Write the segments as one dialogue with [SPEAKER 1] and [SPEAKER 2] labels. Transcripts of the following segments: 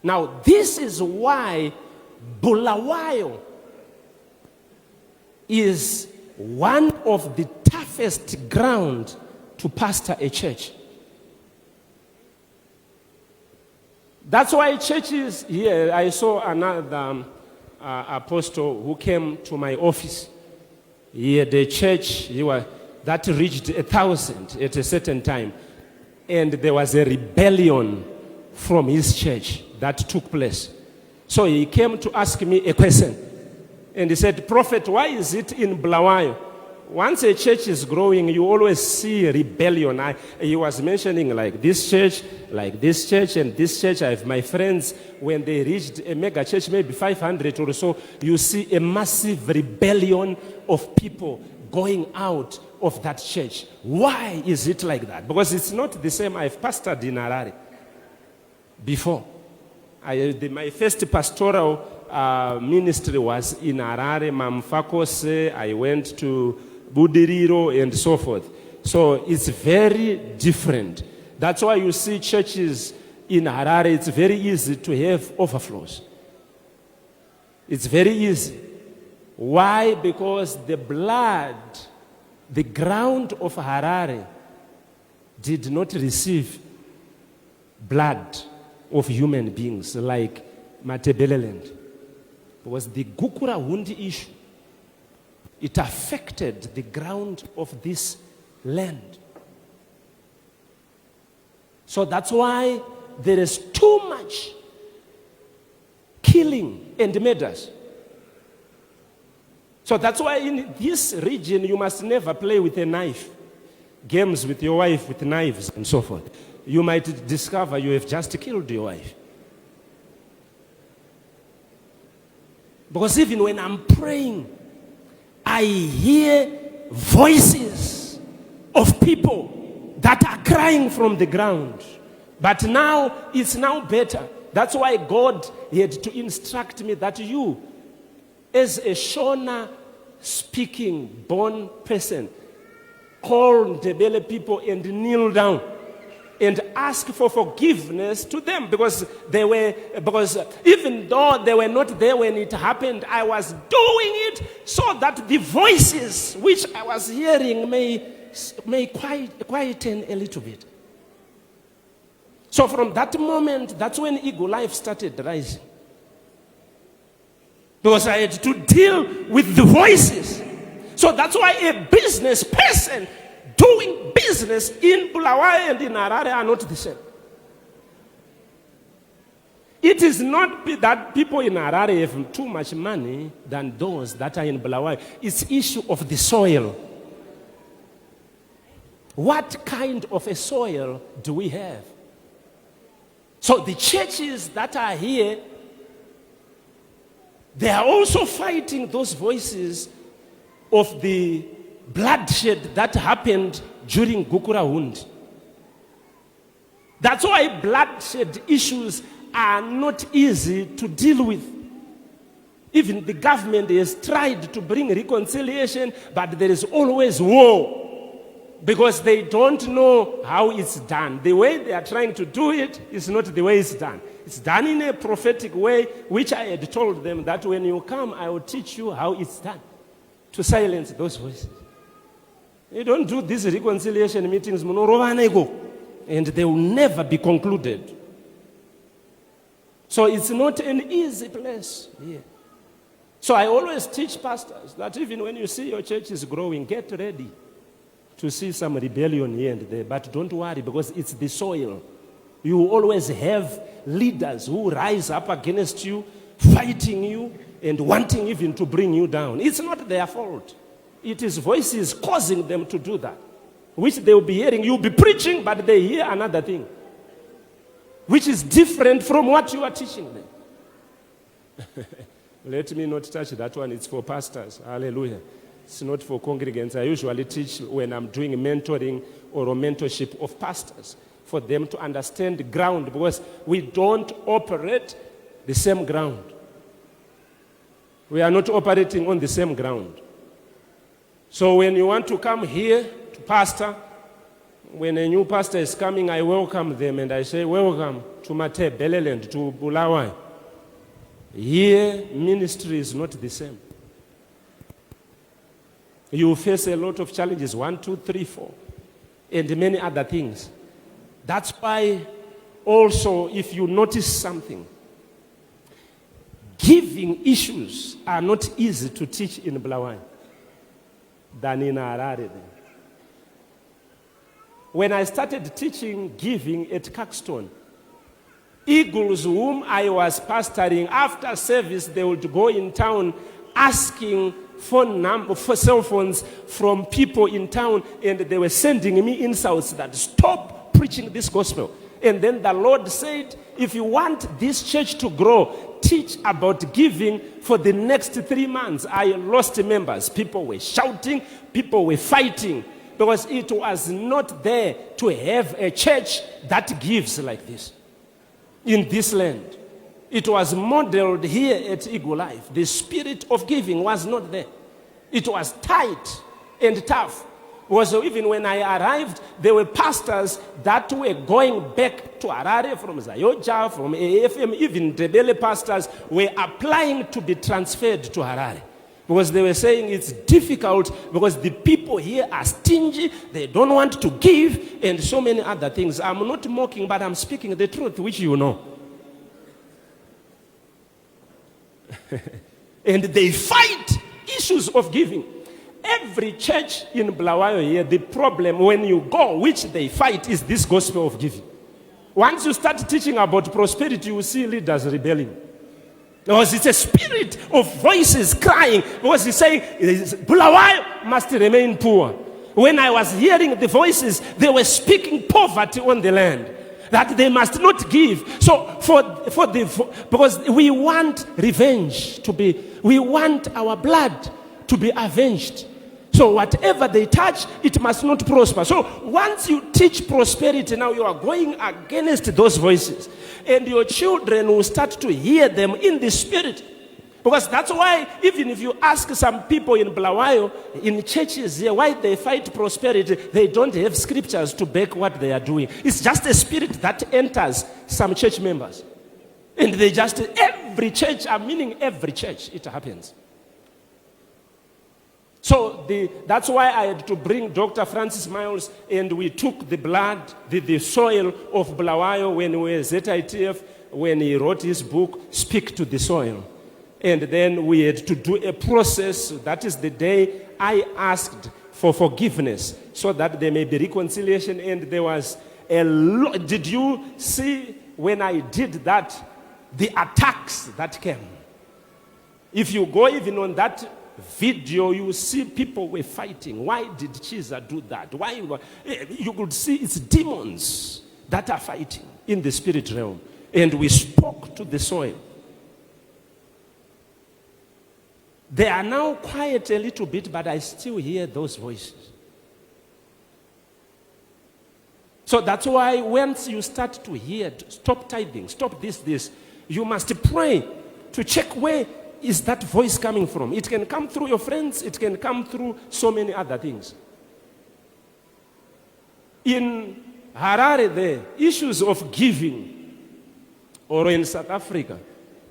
[SPEAKER 1] Now, this is why Bulawayo is one of the toughest ground to pastor a church. That's why churches here, I saw another apostle who came to my office. Here, the church that reached 1,000 at a certain time. And there was a rebellion from his church that took place. So he came to ask me a question. And he said, Prophet, why is it in Bulawayo? Once a church is growing, you always see rebellion. He was mentioning like this church, and this church. I have my friends, when they reached a mega church, maybe 500 or so, you see a massive rebellion of people going out of that church. Why is it like that? Because it's not the same. I've pastored in Harare before. My first pastoral ministry was in Harare, Mamfakose. I went to Budiriro and so forth. So it's very different. That's why you see churches in Harare, it's very easy to have overflows. It's very easy. Why? Because the ground of Harare did not receive blood of human beings like Matebeleland. It was the Gukura Hundi issue. It affected the ground of this land. So that's why there is too much killing and murders. So that's why in this region you must never play with a knife. Games with your wife with knives and so forth. You might discover you have just killed your wife. Because even when I'm praying, I hear voices of people that are crying from the ground. But now, it's now better. That's why God had to instruct me that you, as a Shona speaking born person, call Ndebele people and kneel down and ask for forgiveness to them, because even though they were not there when it happened, I was doing it so that the voices which I was hearing may quieten a little bit. So from that moment, that's when Ego Life started rising. Because I had to deal with the voices. So that's why a business person doing business in Bulawayo and in Harare are not the same. It is not that people in Harare have too much money than those that are in Bulawayo. It's issue of the soil. What kind of a soil do we have? So the churches that are here, they are also fighting those voices of the bloodshed that happened during Gukura Hundi. That's why bloodshed issues are not easy to deal with. Even the government has tried to bring reconciliation, but there is always war. Because they don't know how it's done. The way they are trying to do it is not the way it's done. It's done in a prophetic way, which I had told them that when you come, I will teach you how it's done, to silence those voices. You don't do these reconciliation meetings, and they will never be concluded. So it's not an easy place here. So I always teach pastors that even when you see your church is growing, get ready to see some rebellion here and there. But don't worry, because it's the soil. You will always have leaders who rise up against you, fighting you, and wanting even to bring you down. It's not their fault. It is voices causing them to do that, which they will be hearing. You'll be preaching, but they hear another thing, which is different from what you are teaching them. Let me not touch that one. It's for pastors. Hallelujah. It's not for congregants. I usually teach when I'm doing mentoring or a mentorship of pastors, for them to understand the ground, because we don't operate the same ground. We are not operating on the same ground. So when you want to come here to pastor, when a new pastor is coming, I welcome them and I say, welcome to Matebeleland, to Bulawayo. Here, ministry is not the same. You face a lot of challenges, 1, 2, 3, 4, and many other things. That's why also, if you notice something, giving issues are not easy to teach in Bulawayo than in Harare. When I started teaching giving at Caxton, Eagles, whom I was pastoring, after service, they would go in town asking for cell phones from people in town, and they were sending me insults that stop preaching this gospel. And then the Lord said, if you want this church to grow, teach about giving for the next 3 months. I lost members. People were shouting, people were fighting, because it was not there to have a church that gives like this in this land. It was modeled here at Eagle Life. The spirit of giving was not there. It was tight and tough. So even when I arrived, there were pastors that were going back to Harare from Zayoja, from AFM, even Ndebele pastors were applying to be transferred to Harare. Because they were saying it's difficult because the people here are stingy, they don't want to give, and so many other things. I'm not mocking, but I'm speaking the truth, which you know. And they fight issues of giving. Every church in Bulawayo here, the problem when you go, which they fight, is this gospel of giving. Once you start teaching about prosperity, you will see leaders rebelling. Because it's a spirit of voices crying. Because he's saying, Bulawayo must remain poor. When I was hearing the voices, they were speaking poverty on the land. That they must not give. So because we want revenge to be, we want our blood to be avenged. So whatever they touch, it must not prosper. So once you teach prosperity, now you are going against those voices. And your children will start to hear them in the spirit. Because that's why, even if you ask some people in Bulawayo, in churches here, why they fight prosperity, they don't have scriptures to back what they are doing. It's just a spirit that enters some church members. And they just, every church, I'm meaning every church, it happens. So that's why I had to bring Dr. Francis Miles, and we took the blood, the soil of Bulawayo when we were ZITF, when he wrote his book, Speak to the Soil. And then we had to do a process. That is the day I asked for forgiveness so that there may be reconciliation. And there was a lot. Did you see when I did that, the attacks that came? If you go even on that video, you see people were fighting. Why did Chiza do that? Why? You could see it's demons that are fighting in the spirit realm. And we spoke to the soil. They are now quiet a little bit, but I still hear those voices. So that's why once you start to hear, stop tithing, stop this, you must pray to check where is that voice coming from. It can come through your friends, it can come through so many other things. In Harare, the issues of giving, or in South Africa,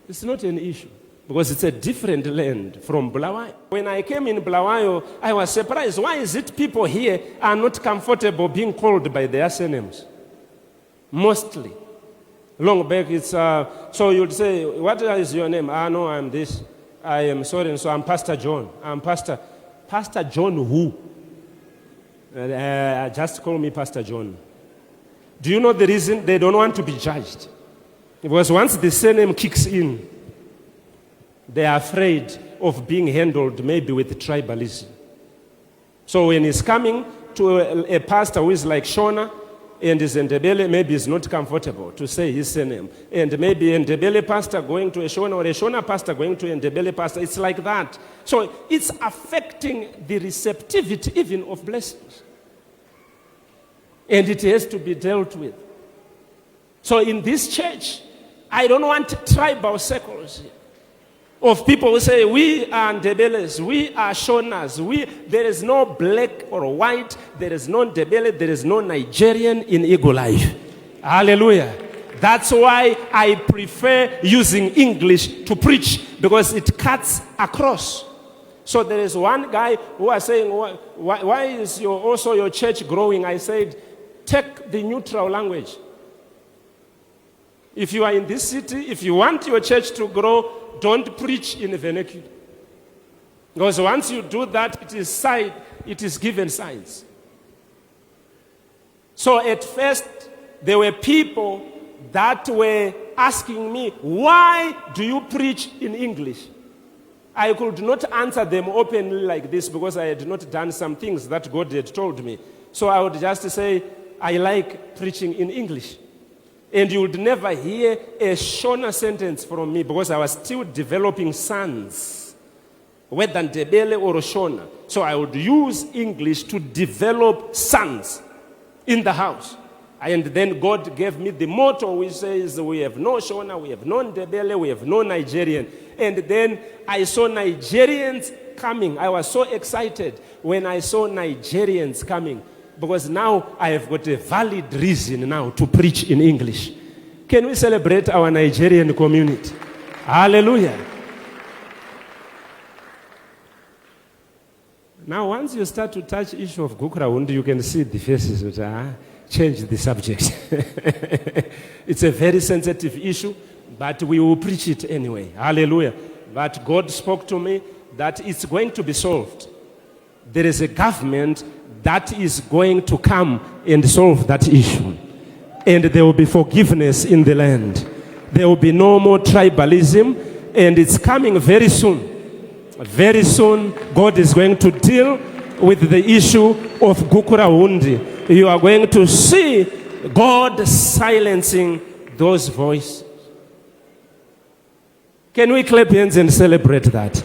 [SPEAKER 1] it's not an issue. Because it's a different land from Bulawayo. When I came in Bulawayo, I was surprised. Why is it people here are not comfortable being called by their surnames? Mostly. Long back, it's, so you'd say, what is your name? No, I'm this. I am sorry, and so I'm Pastor John. I'm Pastor John who? Just call me Pastor John. Do you know the reason? They don't want to be judged. Because once the surname kicks in, they are afraid of being handled maybe with tribalism. So when he's coming to a pastor who is like Shona and is Ndebele, maybe he's not comfortable to say his surname. And maybe a Ndebele pastor going to a Shona, or a Shona pastor going to a Ndebele pastor. It's like that. So it's affecting the receptivity even of blessings. And it has to be dealt with. So in this church, I don't want tribal circles here. Of people who say, we are Ndebeles, we are Shonas, there is no black or white, there is no Ndebele, there is no Nigerian in Eagle Life. Hallelujah. That's why I prefer using English to preach, because it cuts across. So there is one guy who was saying, why is also your church growing? I said, take the neutral language. If you are in this city, if you want your church to grow, don't preach in vernacular. Because once you do that, it is given signs. So at first, there were people that were asking me, why do you preach in English? I could not answer them openly like this because I had not done some things that God had told me. So I would just say, I like preaching in English. And you would never hear a Shona sentence from me because I was still developing sons, whether Ndebele or Shona. So I would use English to develop sons in the house. And then God gave me the motto which says, we have no Shona, we have no Ndebele, we have no Nigerian. And then I saw Nigerians coming. I was so excited when I saw Nigerians coming, because now I have got a valid reason now to preach in English. Can we celebrate our Nigerian community? Hallelujah. Now, once you start to touch issue of Gukrawundi, you can see the faces which change the subject. It's a very sensitive issue, but we will preach it anyway. Hallelujah. But God spoke to me that it's going to be solved. There is a government that is going to come and solve that issue. And there will be forgiveness in the land. There will be no more tribalism, and it's coming very soon. Very soon, God is going to deal with the issue of Gukrawundi. You are going to see God silencing those voices. Can we clap hands and celebrate that?